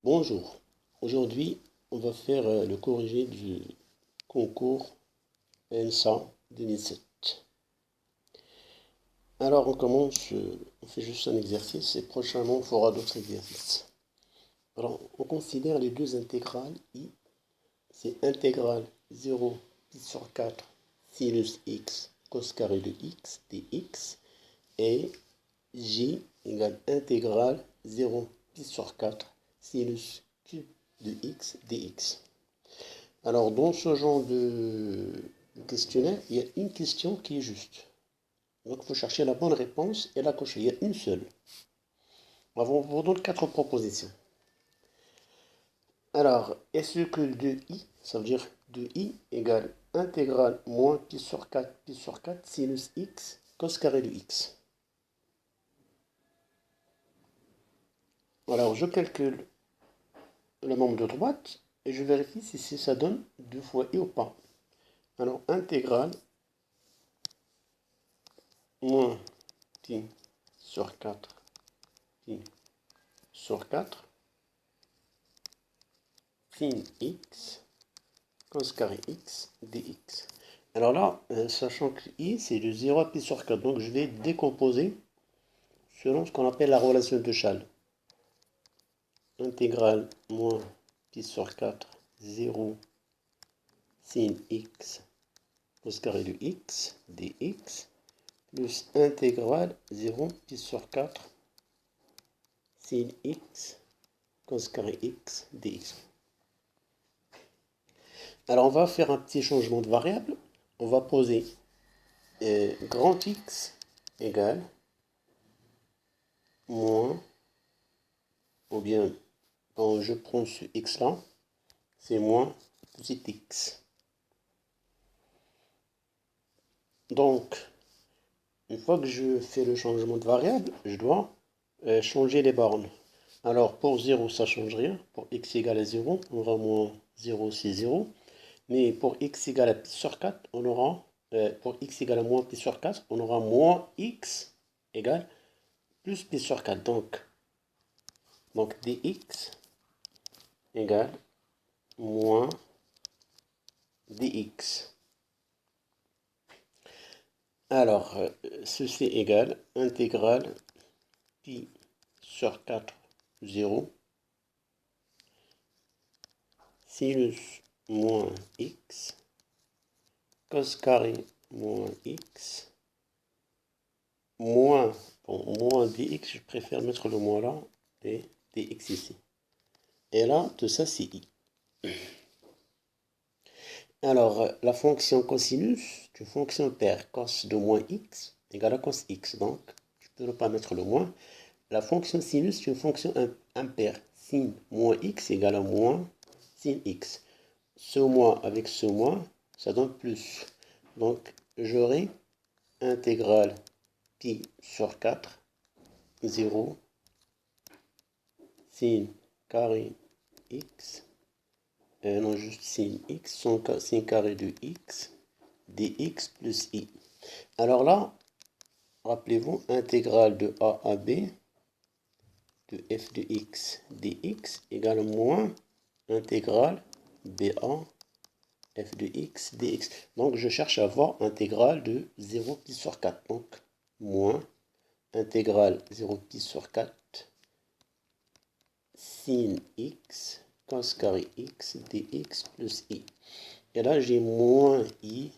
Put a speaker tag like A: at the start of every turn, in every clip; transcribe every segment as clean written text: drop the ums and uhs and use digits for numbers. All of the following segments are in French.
A: Bonjour, aujourd'hui on va faire le corrigé du concours ENSA 2007. Alors on commence, on fait juste un exercice et prochainement on fera d'autres exercices. Alors on considère les deux intégrales I, c'est intégrale 0 pi sur 4 sinus x cos carré de x dx et J égale intégrale 0 pi sur 4 sinus cube de x dx. Alors, dans ce genre de questionnaire, il y a une question qui est juste. Donc, il faut chercher la bonne réponse et la cocher. Il y a une seule. On vous donne 4 propositions. Alors, est-ce que 2i, ça veut dire 2i égale intégrale moins pi sur 4 sinus x cos carré de x. Alors, je calcule le membre de droite et je vérifie si ça donne 2 fois i ou pas. Alors, intégrale moins pi sur 4 pi sur 4 sin x cos carré x dx. Alors là, sachant que i c'est de 0 à pi sur 4, donc je vais décomposer selon ce qu'on appelle la relation de Chasles. Intégrale moins pi sur 4, 0 sin x cos carré de x dx plus intégrale 0 pi sur 4 sin x cos carré x dx. Alors on va faire un petit changement de variable. On va poser grand X égale moins, ou bien quand je prends ce X là, c'est moins petit X. Donc, une fois que je fais le changement de variable, je dois changer les bornes. Alors, pour 0, ça ne change rien. Pour x égale à 0, on aura moins 0, c'est 0. Mais pour x égale à pi sur 4, on aura, pour x égale à moins pi sur 4, on aura moins x égale plus pi sur 4. Donc dx égale moins dx. Alors, ceci égale intégrale pi sur 4, 0, sinus moins x, cos carré moins x, moins, bon, moins dx, je préfère mettre le moins là, et dx ici. Et là, tout ça, c'est i. Alors, la fonction cosinus, c'est une fonction paire. Cos de moins x égale à cos x. Donc, je ne peux ne pas mettre le moins. La fonction sinus, c'est une fonction impaire. Sin moins x égale à moins sin x. Ce moins avec ce moins, ça donne plus. Donc, j'aurai intégrale pi sur 4, 0, sin carré x, non juste sin x, sin carré de x, dx plus i. Alors là, rappelez-vous, intégrale de a à b de f de x dx égale moins intégrale ba f de x dx. Donc je cherche à avoir intégrale de 0 pi sur 4. Donc moins intégrale 0 pi sur 4 sin x cos carré x dx plus i. Et là j'ai moins i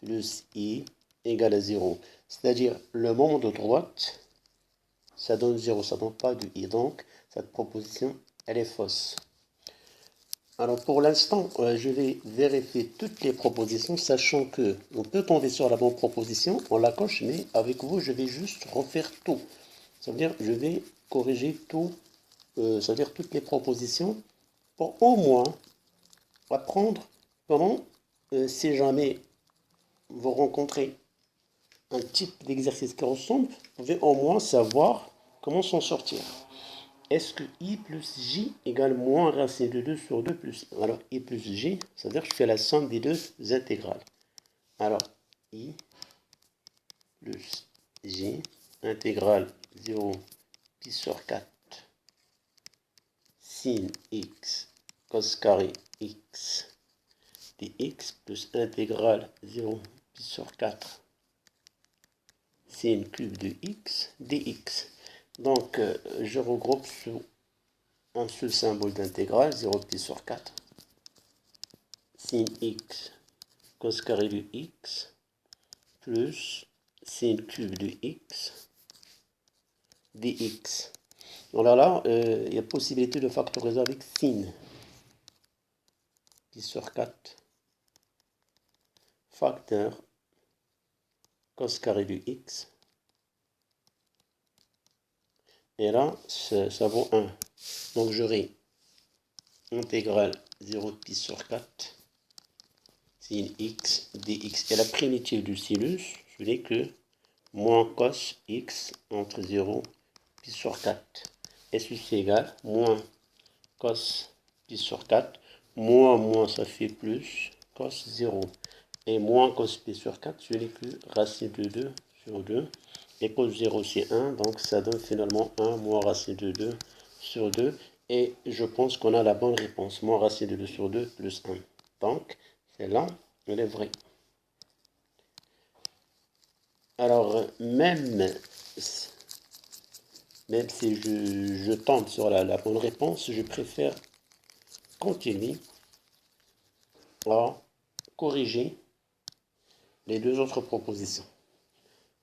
A: plus i égale à 0. C'est-à-dire le membre de droite, ça donne 0, ça ne donne pas de i. Donc cette proposition, elle est fausse. Alors pour l'instant, je vais vérifier toutes les propositions, sachant que on peut tomber sur la bonne proposition, on la coche, mais avec vous, je vais juste refaire tout. Ça veut dire je vais corriger tout, ça veut dire toutes les propositions, pour au moins apprendre comment, si jamais vous rencontrez un type d'exercice qui ressemble, vous pouvez au moins savoir comment s'en sortir. Est-ce que i plus j égale moins racine de 2 sur 2 plus i? Alors, i plus j, c'est-à-dire que je fais la somme des deux intégrales. Alors, i plus j, intégrale 0 pi sur 4 sin x cos carré x dx plus intégrale 0 pi sur 4 sin cube de x dx. Donc, je regroupe sous un seul symbole d'intégrale, 0 pi sur 4, sin x cos carré de x plus sin cube de x dx. Alors là, il y a possibilité de factoriser avec sin pi sur 4 facteur cos carré de x. Et là, ça vaut 1. Donc j'aurai intégrale 0 pi sur 4 sin x dx. Et la primitive du sinus, je n'ai que moins cos x entre 0 pi sur 4. Et ceci égale moins cos pi sur 4. Moins, ça fait plus cos 0. Et moins cos pi sur 4, je n'ai que racine de 2 sur 2. Et cos 0, c'est 1. Donc ça donne finalement 1 moins racine de 2 sur 2. Et je pense qu'on a la bonne réponse. Moins racine de 2 sur 2 plus 1. Donc, celle-là, elle est vraie. Alors, même si je tombe sur la bonne réponse, je préfère continuer à corriger les deux autres propositions.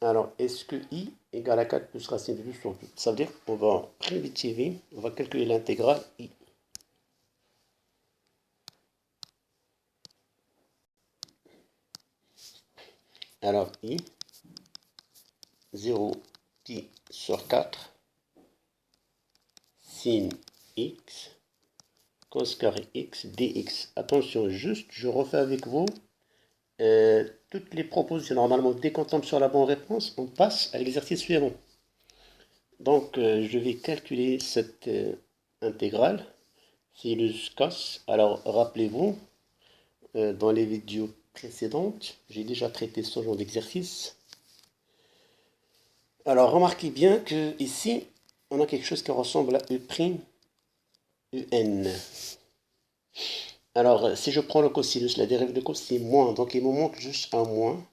A: Alors, est-ce que i égale à 4 plus racine de 2 sur 2? Ça veut dire qu'on va primitiver, on va calculer l'intégrale i. Alors, i, 0 pi sur 4, sin x, cos carré x, dx. Attention, juste, je refais avec vous toutes les propositions. Normalement, dès qu'on tombe sur la bonne réponse, on passe à l'exercice suivant. Donc, je vais calculer cette intégrale, sinus cos. Alors, rappelez-vous, dans les vidéos précédentes, j'ai déjà traité ce genre d'exercice. Alors, remarquez bien que ici, on a quelque chose qui ressemble à U', UN. Alors, si je prends le cosinus, la dérivée de cos, c'est moins. Donc, il me manque juste un moins.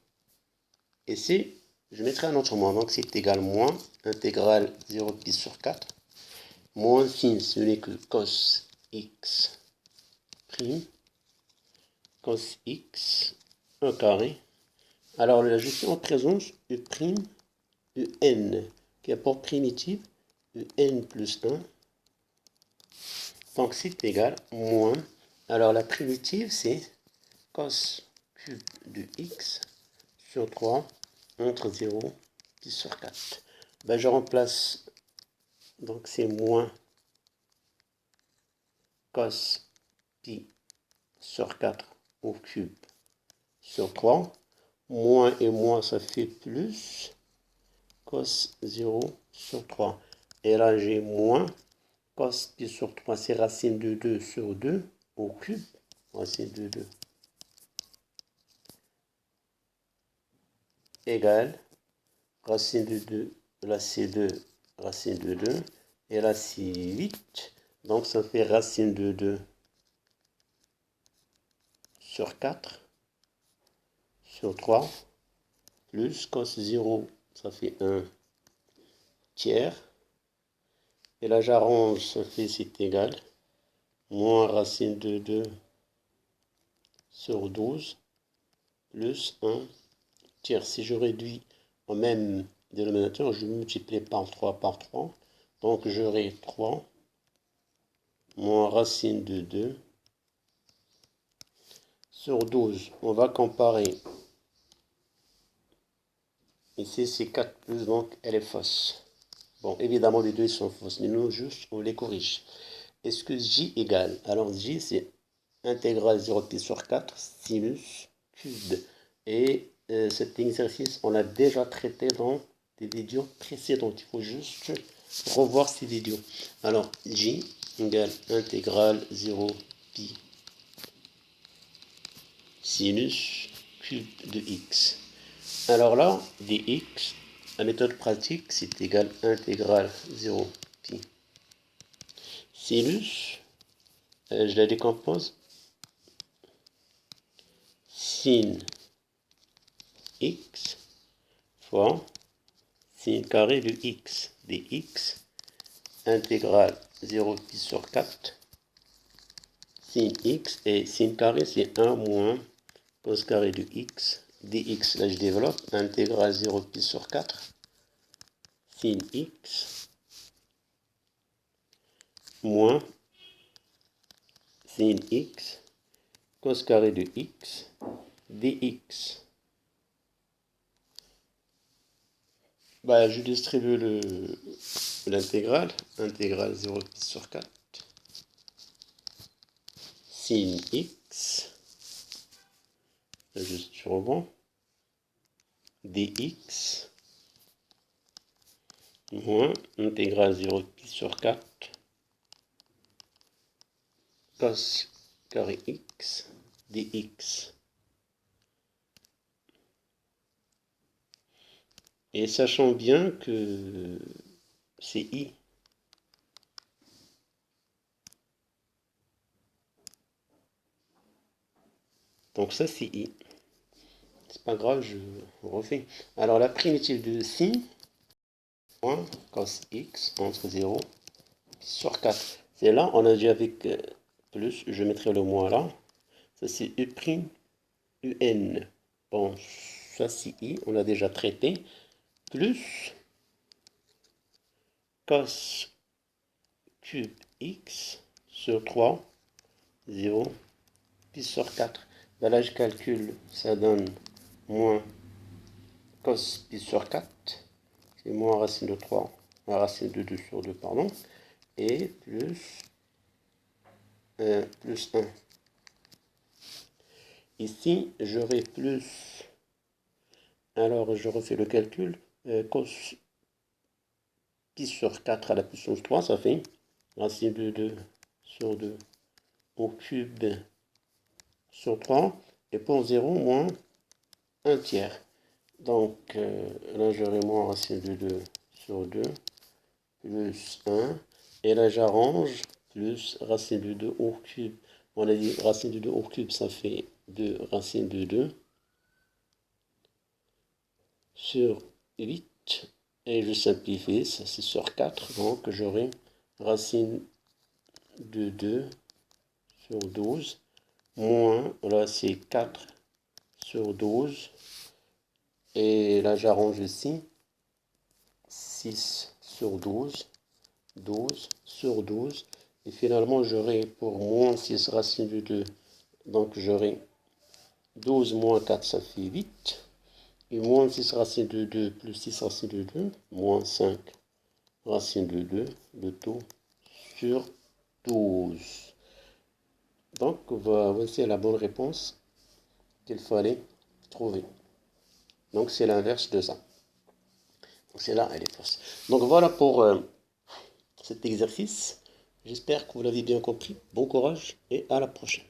A: Ici, je mettrai un autre moins. Donc, c'est égal moins intégrale 0 pi sur 4. Moins sin, ce n'est que cos x prime. Cos x, 1 carré. Alors, là, je suis en présence U', UN, qui a pour primitive UN plus 1. Donc, c'est égal moins. Alors, la primitive, c'est cos cube de x sur 3 entre 0 pi sur 4. Ben, je remplace, donc c'est moins cos pi sur 4 au cube sur 3. Moins et moins, ça fait plus cos 0 sur 3. Et là, j'ai moins cos pi sur 3, c'est racine de 2 sur 2 au cube. Racine de 2 égale racine de 2, là c'est 2, racine de 2, et là c'est 8, donc ça fait racine de 2 sur 4 sur 3, plus cos 0, ça fait 1 tiers, et là j'arrange, ça fait c'est égal, moins racine de 2 sur 12, plus 1 tiers. Si je réduis au même dénominateur, je multiplie par 3 par 3, donc j'aurai 3 moins racine de 2 sur 12. On va comparer. Ici, c'est 4 plus, donc elle est fausse. Bon, évidemment, les deux sont fausses, mais nous, juste, on les corrige. Est-ce que j égale? Alors, j, c'est intégrale 0 pi sur 4, sinus cube. Et cet exercice, on l'a déjà traité dans des vidéos précédentes. Il faut juste revoir ces vidéos. Alors, j égale intégrale 0 pi sinus cube de x. Alors là, dx, la méthode pratique, c'est égal intégrale 0 pi sinus, je la décompose, sin x fois sin carré de x dx, intégrale 0 pi sur 4, sin x, et sin carré c'est 1 moins cos carré de x dx, là je développe, intégrale 0 pi sur 4, sin x moins sin x cos carré de x dx. Bah, je distribue l'intégrale, intégrale 0 pi sur 4, sin x, juste sur rebond, dx, moins intégrale 0 pi sur 4, cos carré x dx. Et sachant bien que c'est i. Donc ça c'est i. C'est pas grave, je refais. Alors la primitive de sin, moins cos x entre 0 sur 4. C'est là, on a dit avec plus, je mettrai le moins là. Ça c'est u', un. Bon, ça c'est i, on l'a déjà traité. Plus cos cube x sur 3, 0, pi sur 4. Ben là, je calcule, ça donne moins cos pi sur 4, c'est moins racine de 3, racine de 2 sur 2, pardon, et plus 1. Ici, j'aurai plus, alors je refais le calcul, cos pi sur 4 à la puissance 3, ça fait racine de 2 sur 2 au cube sur 3, et pour 0, moins 1 tiers. Donc là, j'aurai moins racine de 2 sur 2, plus 1. Et là, j'arrange, plus racine de 2 au cube. On a dit racine de 2 au cube, ça fait 2 racine de 2 sur 8. Et je simplifie, ça c'est sur 4. Donc j'aurai racine de 2 sur 12, moins, là c'est 4 sur 12. Et là, j'arrange ici, 6 sur 12, 12 sur 12. Et finalement, j'aurai pour moins 6 racine de 2. Donc, j'aurai 12 moins 4, ça fait 8. Et moins 6 racine de 2 plus 6 racine de 2, moins 5 racine de 2, le tout sur 12. Donc, voici la bonne réponse qu'il fallait trouver. Donc, c'est l'inverse de ça. Donc, c'est là, elle est fausse. Donc, voilà pour cet exercice. J'espère que vous l'avez bien compris. Bon courage et à la prochaine.